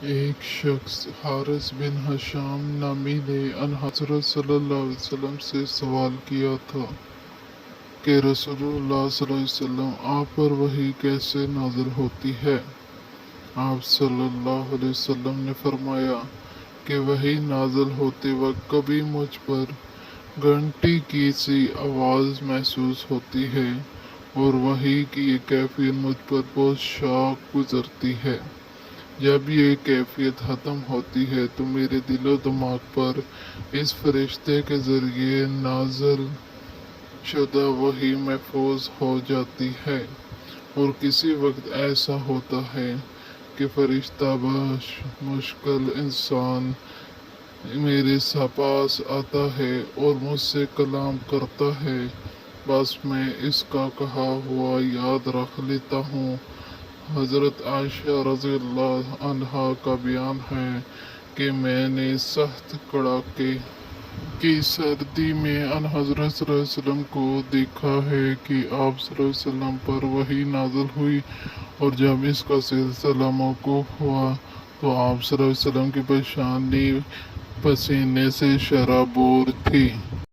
ایک شخص حارث بن حشام نامی نے ان حضرت صلی اللہ علیہ وسلم سے سوال کیا تھا کہ رسول اللہ صلی اللہ علیہ وسلم آپ پر وحی کیسے نازل ہوتی ہے؟ آپ صلی اللہ علیہ وسلم نے فرمایا کہ وحی نازل ہوتے وقت کبھی مجھ پر گھنٹی کی سی آواز محسوس ہوتی ہے اور وحی کی یہ کیفیت مجھ پر بہت شاق گزرتی ہے۔ جب یہ کیفیت ختم ہوتی ہے تو میرے دل و دماغ پر اس فرشتے کے ذریعے نازل شدہ وحی محفوظ ہو جاتی ہے، اور کسی وقت ایسا ہوتا ہے کہ فرشتہ بشکل انسان میرے پاس آتا ہے اور مجھ سے کلام کرتا ہے، بس میں اس کا کہا ہوا یاد رکھ لیتا ہوں۔ حضرت عائشہ رضی اللہ عنہا کا بیان ہے کہ میں نے سخت کڑاکے کی سردی میں ان حضرت صلی اللہ علیہ وسلم کو دیکھا ہے کہ آپ صلی اللہ علیہ وسلم پر وحی نازل ہوئی، اور جب اس کا سلسلہ موقوف ہوا تو آپ صلی اللہ علیہ وسلم کی پیشانی پسینے سے شرابور تھی۔